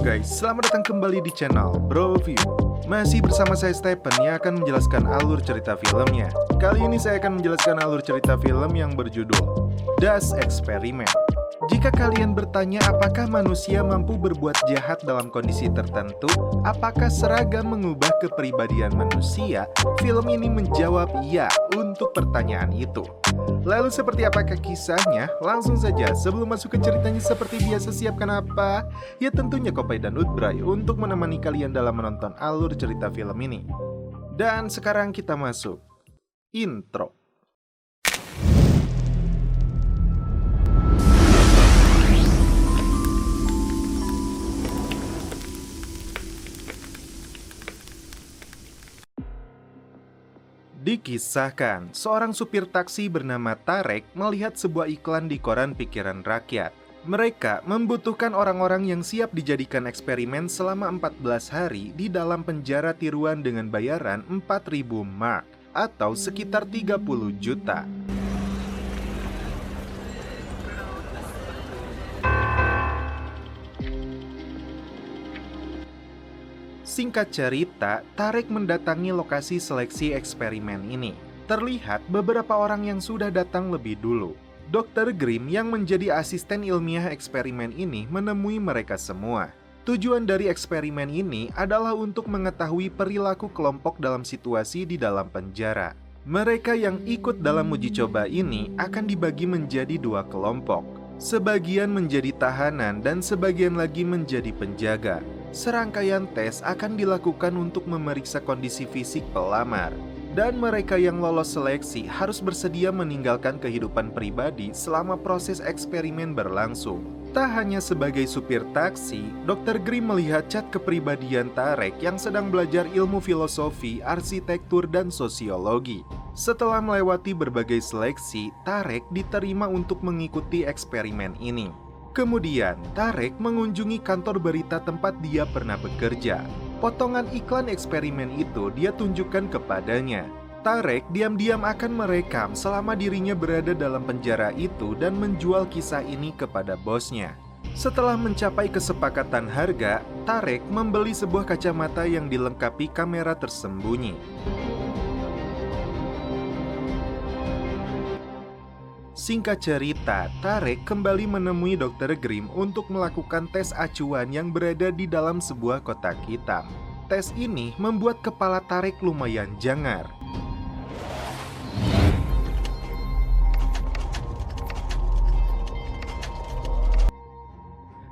guys, selamat datang kembali di channel Bro View. Masih bersama saya Stephen yang akan menjelaskan alur cerita filmnya. Kali ini saya akan menjelaskan alur cerita film yang berjudul Das Experiment. Jika kalian bertanya apakah manusia mampu berbuat jahat dalam kondisi tertentu, apakah seragam mengubah kepribadian manusia? Film ini menjawab ya untuk pertanyaan itu. Lalu seperti apakah kisahnya? Langsung saja, sebelum masuk ke ceritanya seperti biasa siapkan apa? Ya tentunya Kopai dan Utbray untuk menemani kalian dalam menonton alur cerita film ini. Dan sekarang kita masuk intro. Dikisahkan, seorang supir taksi bernama Tarek melihat sebuah iklan di koran pikiran rakyat. Mereka membutuhkan orang-orang yang siap dijadikan eksperimen selama 14 hari di dalam penjara tiruan dengan bayaran 4.000 mark atau sekitar 30 juta. Singkat cerita, Tarek mendatangi lokasi seleksi eksperimen ini. Terlihat beberapa orang yang sudah datang lebih dulu. Dr. Grimm yang menjadi asisten ilmiah eksperimen ini menemui mereka semua. Tujuan dari eksperimen ini adalah untuk mengetahui perilaku kelompok dalam situasi di dalam penjara. Mereka yang ikut dalam uji coba ini akan dibagi menjadi dua kelompok. Sebagian menjadi tahanan dan sebagian lagi menjadi penjaga. Serangkaian tes akan dilakukan untuk memeriksa kondisi fisik pelamar. Dan mereka yang lolos seleksi harus bersedia meninggalkan kehidupan pribadi selama proses eksperimen berlangsung. Tak hanya sebagai supir taksi, Dr. Grimm melihat cat kepribadian Tarek yang sedang belajar ilmu filosofi, arsitektur, dan sosiologi. Setelah melewati berbagai seleksi, Tarek diterima untuk mengikuti eksperimen ini. Kemudian, Tarek mengunjungi kantor berita tempat dia pernah bekerja. Potongan iklan eksperimen itu dia tunjukkan kepadanya. Tarek diam-diam akan merekam selama dirinya berada dalam penjara itu dan menjual kisah ini kepada bosnya. Setelah mencapai kesepakatan harga, Tarek membeli sebuah kacamata yang dilengkapi kamera tersembunyi. Singkat cerita, Tarek kembali menemui Dr. Grimm untuk melakukan tes acuan yang berada di dalam sebuah kotak hitam. Tes ini membuat kepala Tarek lumayan jangar.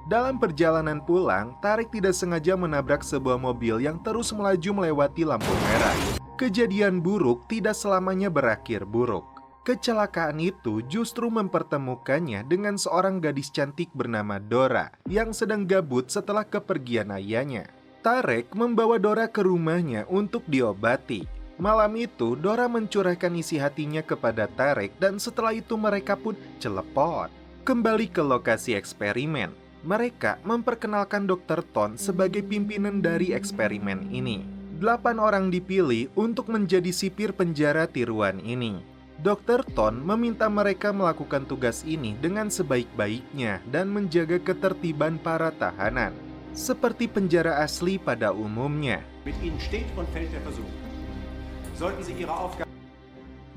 Dalam perjalanan pulang, Tarek tidak sengaja menabrak sebuah mobil yang terus melaju melewati lampu merah. Kejadian buruk tidak selamanya berakhir buruk. Kecelakaan itu justru mempertemukannya dengan seorang gadis cantik bernama Dora yang sedang gabut setelah kepergian ayahnya. Tarek membawa Dora ke rumahnya untuk diobati. Malam itu, Dora mencurahkan isi hatinya kepada Tarek dan setelah itu mereka pun celepot. Kembali ke lokasi eksperimen, mereka memperkenalkan Dr. Ton sebagai pimpinan dari eksperimen ini. 8 orang dipilih untuk menjadi sipir penjara tiruan ini. Dr. Ton meminta mereka melakukan tugas ini dengan sebaik-baiknya dan menjaga ketertiban para tahanan, seperti penjara asli pada umumnya.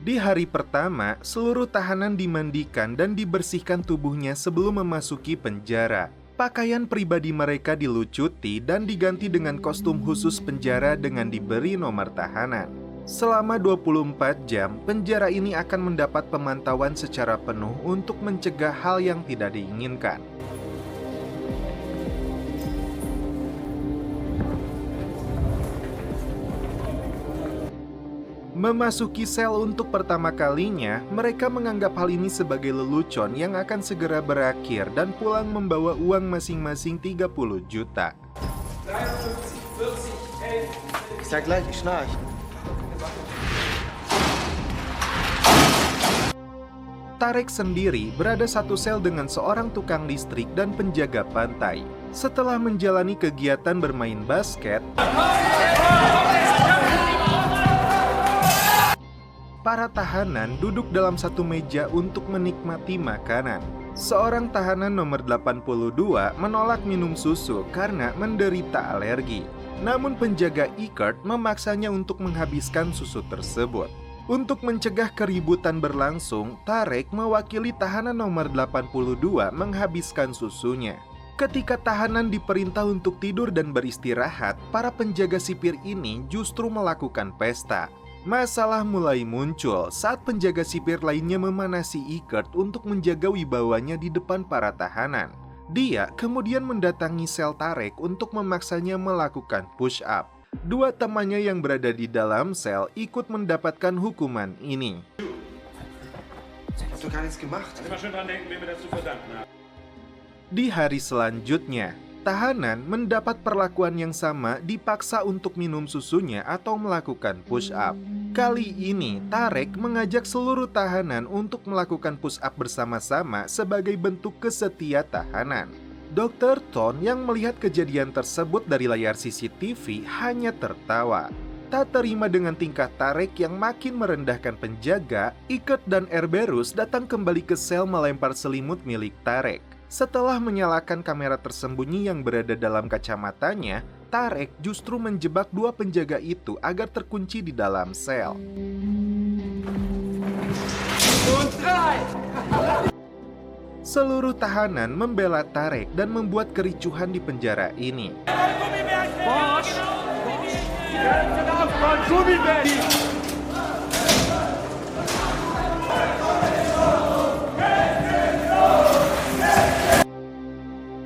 Di hari pertama, seluruh tahanan dimandikan dan dibersihkan tubuhnya sebelum memasuki penjara. Pakaian pribadi mereka dilucuti dan diganti dengan kostum khusus penjara dengan diberi nomor tahanan. Selama 24 jam, penjara ini akan mendapat pemantauan secara penuh untuk mencegah hal yang tidak diinginkan. Memasuki sel untuk pertama kalinya, mereka menganggap hal ini sebagai lelucon yang akan segera berakhir dan pulang membawa uang masing-masing 30 juta. Tarek sendiri berada satu sel dengan seorang tukang listrik dan penjaga pantai. Setelah menjalani kegiatan bermain basket, para tahanan duduk dalam satu meja untuk menikmati makanan. Seorang tahanan nomor 82 menolak minum susu karena menderita alergi. Namun penjaga Eckert memaksanya untuk menghabiskan susu tersebut. Untuk mencegah keributan berlangsung, Tarek mewakili tahanan nomor 82 menghabiskan susunya. Ketika tahanan diperintah untuk tidur dan beristirahat, para penjaga sipir ini justru melakukan pesta. Masalah mulai muncul saat penjaga sipir lainnya memanasi Eckert untuk menjaga wibawanya di depan para tahanan. Dia kemudian mendatangi sel Tarek untuk memaksanya melakukan push-up. Dua temannya yang berada di dalam sel ikut mendapatkan hukuman ini. Di hari selanjutnya, tahanan mendapat perlakuan yang sama, dipaksa untuk minum susunya atau melakukan push-up. Kali ini, Tarek mengajak seluruh tahanan untuk melakukan push-up bersama-sama sebagai bentuk kesetia tahanan. Dr. Ton yang melihat kejadian tersebut dari layar CCTV hanya tertawa. Tak terima dengan tingkah Tarek yang makin merendahkan penjaga, Eckert dan Erberus datang kembali ke sel melempar selimut milik Tarek. Setelah menyalakan kamera tersembunyi yang berada dalam kacamatanya, Tarek justru menjebak dua penjaga itu agar terkunci di dalam sel. Seluruh tahanan membela Tarek dan membuat kericuhan di penjara ini.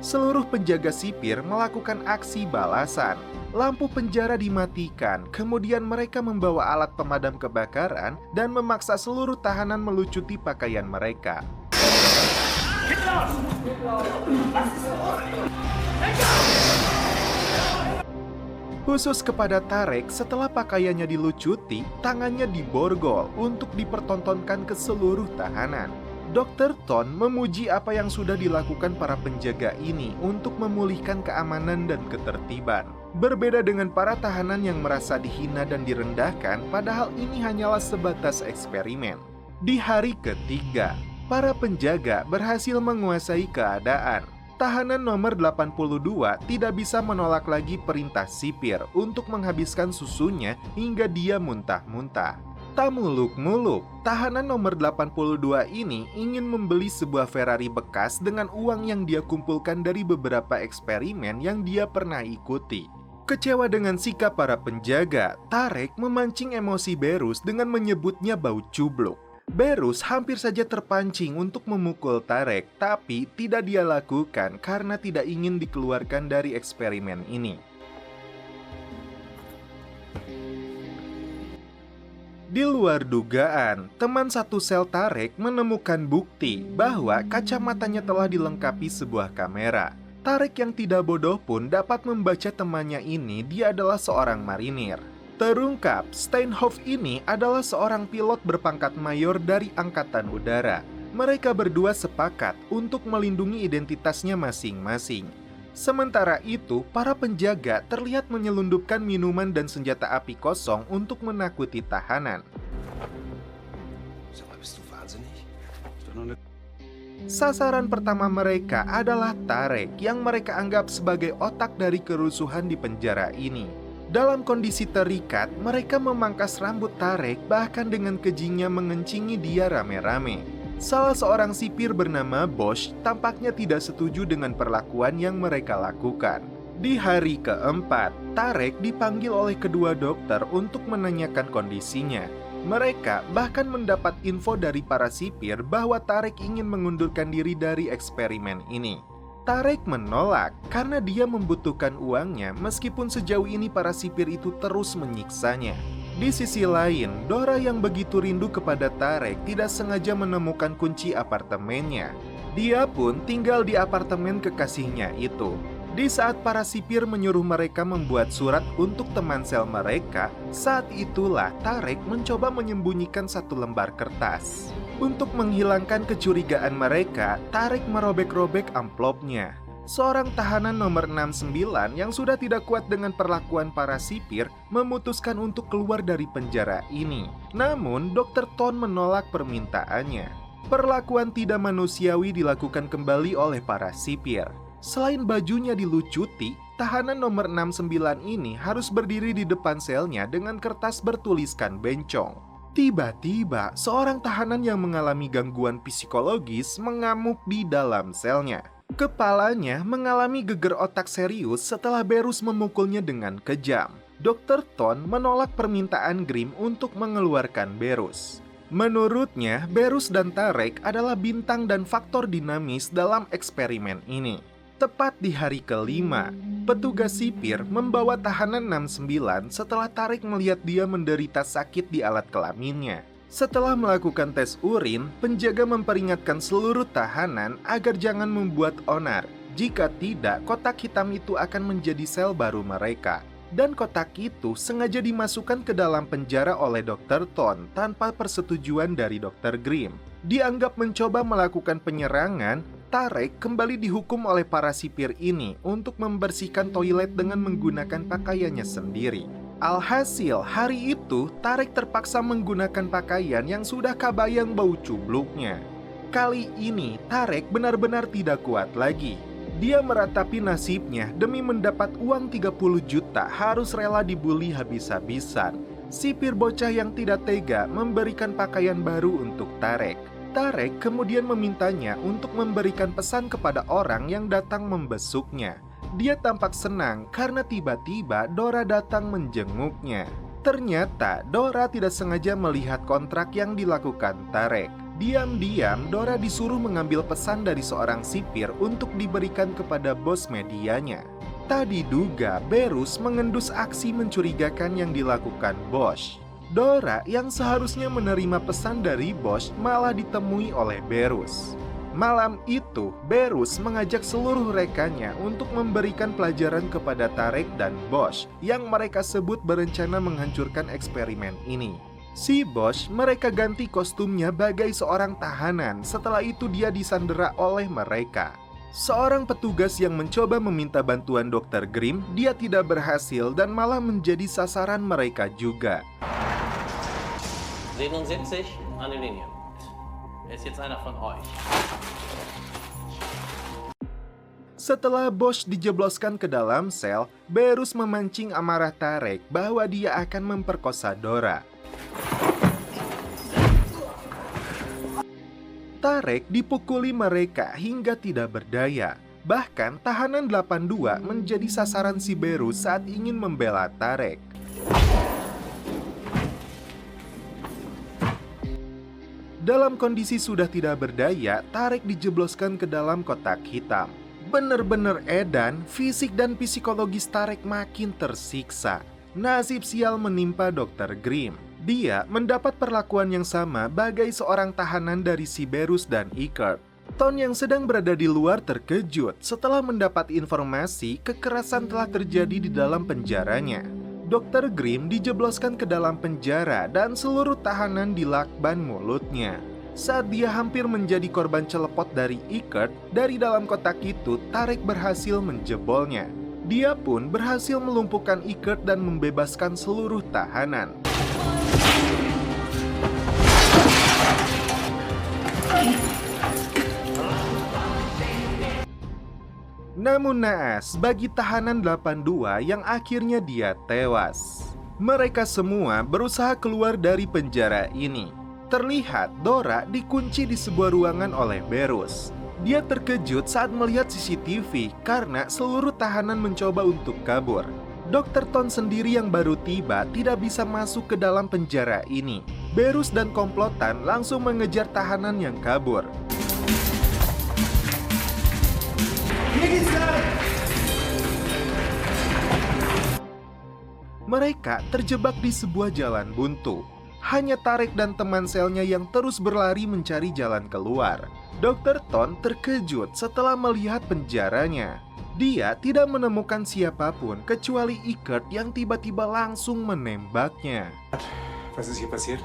Seluruh penjaga sipir melakukan aksi balasan. Lampu penjara dimatikan, kemudian mereka membawa alat pemadam kebakaran dan memaksa seluruh tahanan melucuti pakaian mereka. Khusus kepada Tarek, setelah pakaiannya dilucuti, tangannya diborgol untuk dipertontonkan ke seluruh tahanan. Dr. Ton memuji apa yang sudah dilakukan para penjaga ini untuk memulihkan keamanan dan ketertiban. Berbeda dengan para tahanan yang merasa dihina dan direndahkan, padahal ini hanyalah sebatas eksperimen. Di hari ketiga, para penjaga berhasil menguasai keadaan. Tahanan nomor 82 tidak bisa menolak lagi perintah sipir untuk menghabiskan susunya hingga dia muntah-muntah. Tak muluk-muluk, tahanan nomor 82 ini ingin membeli sebuah Ferrari bekas dengan uang yang dia kumpulkan dari beberapa eksperimen yang dia pernah ikuti. Kecewa dengan sikap para penjaga, Tarek memancing emosi Berus dengan menyebutnya bau cubluk. Berus hampir saja terpancing untuk memukul Tarek, tapi tidak dia lakukan karena tidak ingin dikeluarkan dari eksperimen ini. Di luar dugaan, teman satu sel Tarek menemukan bukti bahwa kacamatanya telah dilengkapi sebuah kamera. Tarek yang tidak bodoh pun dapat membaca temannya ini dia adalah seorang marinir. Terungkap, Steinhoff ini adalah seorang pilot berpangkat mayor dari Angkatan Udara. Mereka berdua sepakat untuk melindungi identitasnya masing-masing. Sementara itu, para penjaga terlihat menyelundupkan minuman dan senjata api kosong untuk menakuti tahanan. Sasaran pertama mereka adalah Tarek yang mereka anggap sebagai otak dari kerusuhan di penjara ini. Dalam kondisi terikat, mereka memangkas rambut Tarek bahkan dengan kejinya mengencingi dia rame-rame. Salah seorang sipir bernama Bosch tampaknya tidak setuju dengan perlakuan yang mereka lakukan. Di hari keempat, Tarek dipanggil oleh kedua dokter untuk menanyakan kondisinya. Mereka bahkan mendapat info dari para sipir bahwa Tarek ingin mengundurkan diri dari eksperimen ini. Tarek menolak karena dia membutuhkan uangnya meskipun sejauh ini para sipir itu terus menyiksanya. Di sisi lain, Dora yang begitu rindu kepada Tarek tidak sengaja menemukan kunci apartemennya. Dia pun tinggal di apartemen kekasihnya itu. Di saat para sipir menyuruh mereka membuat surat untuk teman sel mereka, saat itulah Tarek mencoba menyembunyikan satu lembar kertas. Untuk menghilangkan kecurigaan mereka, Tarek merobek-robek amplopnya. Seorang tahanan nomor 69 yang sudah tidak kuat dengan perlakuan para sipir memutuskan untuk keluar dari penjara ini. Namun, Dr. Ton menolak permintaannya. Perlakuan tidak manusiawi dilakukan kembali oleh para sipir. Selain bajunya dilucuti, tahanan nomor 69 ini harus berdiri di depan selnya dengan kertas bertuliskan bencong. Tiba-tiba, seorang tahanan yang mengalami gangguan psikologis mengamuk di dalam selnya. Kepalanya mengalami geger otak serius setelah Berus memukulnya dengan kejam. Dr. Ton menolak permintaan Grimm untuk mengeluarkan Berus. Menurutnya, Berus dan Tarek adalah bintang dan faktor dinamis dalam eksperimen ini. Tepat di hari kelima, petugas sipir membawa tahanan 69 setelah Tarek melihat dia menderita sakit di alat kelaminnya. Setelah melakukan tes urin, penjaga memperingatkan seluruh tahanan agar jangan membuat onar. Jika tidak, kotak hitam itu akan menjadi sel baru mereka. Dan kotak itu sengaja dimasukkan ke dalam penjara oleh Dr. Ton tanpa persetujuan dari Dr. Grimm. Dianggap mencoba melakukan penyerangan, Tarek kembali dihukum oleh para sipir ini untuk membersihkan toilet dengan menggunakan pakaiannya sendiri. Alhasil, hari itu Tarek terpaksa menggunakan pakaian yang sudah kabayang bau cubluknya. Kali ini Tarek benar-benar tidak kuat lagi. Dia meratapi nasibnya demi mendapat uang 30 juta harus rela dibully habis-habisan. Sipir bocah yang tidak tega memberikan pakaian baru untuk Tarek. Tarek kemudian memintanya untuk memberikan pesan kepada orang yang datang membesuknya. Dia tampak senang karena tiba-tiba Dora datang menjenguknya. Ternyata Dora tidak sengaja melihat kontrak yang dilakukan Tarek. Diam-diam Dora disuruh mengambil pesan dari seorang sipir untuk diberikan kepada bos medianya. Tak diduga Berus mengendus aksi mencurigakan yang dilakukan Bosch. Dora yang seharusnya menerima pesan dari Bosch malah ditemui oleh Berus. Malam itu, Berus mengajak seluruh rekannya untuk memberikan pelajaran kepada Tarek dan Bosch yang mereka sebut berencana menghancurkan eksperimen ini. Si Bosch mereka ganti kostumnya bagai seorang tahanan, setelah itu dia disandera oleh mereka. Seorang petugas yang mencoba meminta bantuan Dr. Grimm, dia tidak berhasil dan malah menjadi sasaran mereka juga. 77 an die Linie. Ist jetzt einer von euch. Setelah Bosch dijebloskan ke dalam sel, Berus memancing amarah Tarek bahwa dia akan memperkosa Dora. Tarek dipukuli mereka hingga tidak berdaya. Bahkan tahanan 82 menjadi sasaran si Berus saat ingin membela Tarek. Dalam kondisi sudah tidak berdaya, Tarek dijebloskan ke dalam kotak hitam. Bener-bener edan, fisik dan psikologis Tarek makin tersiksa. Nasib sial menimpa Dr. Grimm. Dia mendapat perlakuan yang sama bagai seorang tahanan dari si Berus dan Ikert. Ton yang sedang berada di luar terkejut setelah mendapat informasi kekerasan telah terjadi di dalam penjaranya. Dr. Grimm dijebloskan ke dalam penjara dan seluruh tahanan dilakban mulutnya. Saat dia hampir menjadi korban celepot dari Ikert, dari dalam kotak itu Tarek berhasil menjebolnya. Dia pun berhasil melumpuhkan Ikert dan membebaskan seluruh tahanan. Namun naas bagi tahanan 82 yang akhirnya dia tewas. Mereka semua berusaha keluar dari penjara ini. Terlihat Dora dikunci di sebuah ruangan oleh Berus. Dia terkejut saat melihat CCTV karena seluruh tahanan mencoba untuk kabur. Dr. Ton sendiri yang baru tiba tidak bisa masuk ke dalam penjara ini. Berus dan komplotan langsung mengejar tahanan yang kabur. Mereka terjebak di sebuah jalan buntu. Hanya Tarek dan teman selnya yang terus berlari mencari jalan keluar. Dr. Ton terkejut setelah melihat penjaranya. Dia tidak menemukan siapapun kecuali Ikert yang tiba-tiba langsung menembaknya. Was ist hier passiert?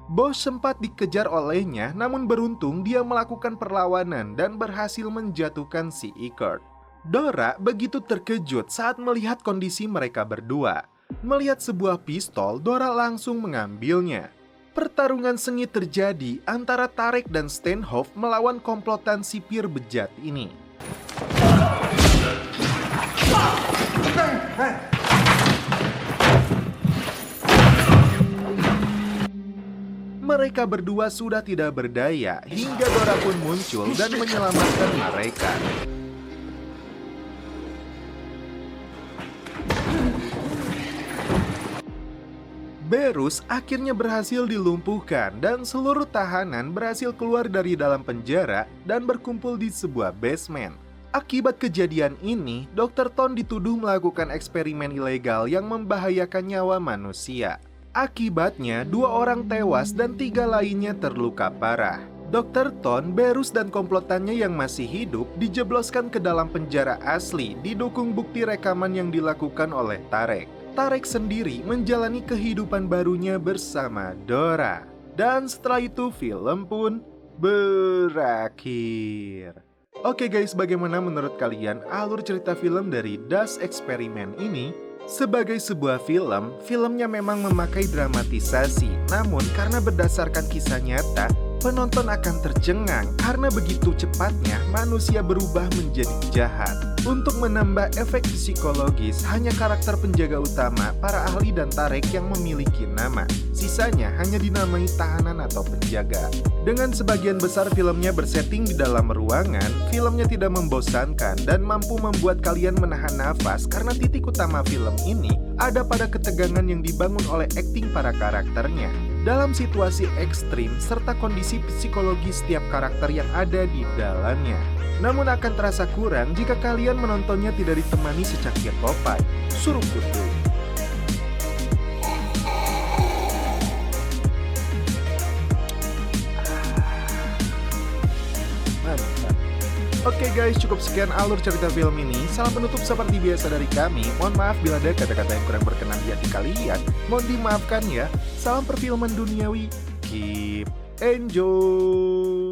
Bos sempat dikejar olehnya, namun beruntung dia melakukan perlawanan dan berhasil menjatuhkan si Icard. Dora begitu terkejut saat melihat kondisi mereka berdua. Melihat sebuah pistol, Dora langsung mengambilnya. Pertarungan sengit terjadi antara Tarek dan Steenhoff melawan komplotan sipir bejat ini. Mereka berdua sudah tidak berdaya hingga Dora pun muncul dan menyelamatkan mereka. Berus akhirnya berhasil dilumpuhkan dan seluruh tahanan berhasil keluar dari dalam penjara dan berkumpul di sebuah basement. Akibat kejadian ini, Dr. Ton dituduh melakukan eksperimen ilegal yang membahayakan nyawa manusia. Akibatnya, 2 orang tewas dan 3 lainnya terluka parah. Dr. Ton, Berus, dan komplotannya yang masih hidup dijebloskan ke dalam penjara asli, didukung bukti rekaman yang dilakukan oleh Tarek. Tarek sendiri menjalani kehidupan barunya bersama Dora. Dan setelah itu film pun berakhir. Oke guys, bagaimana menurut kalian alur cerita film dari Das Experiment ini? Sebagai sebuah film, filmnya memang memakai dramatisasi. Namun karena berdasarkan kisah nyata, penonton akan tercengang karena begitu cepatnya manusia berubah menjadi jahat. Untuk menambah efek psikologis, hanya karakter penjaga utama, para ahli dan Tarek yang memiliki nama. Sisanya hanya dinamai tahanan atau penjaga. Dengan sebagian besar filmnya bersetting di dalam ruangan, filmnya tidak membosankan dan mampu membuat kalian menahan nafas karena titik utama film ini ada pada ketegangan yang dibangun oleh akting para karakternya. Dalam situasi ekstrim serta kondisi psikologis setiap karakter yang ada di dalamnya. Namun akan terasa kurang jika kalian menontonnya tidak ditemani secangkir kopi. Suruput dulu. Mantap. Oke guys, cukup sekian alur cerita film ini. Salam penutup seperti biasa dari kami. Mohon maaf bila ada kata-kata yang kurang berkenan di hati kalian. Mohon dimaafkan ya. Salam perfilman duniawi. Keep enjoy.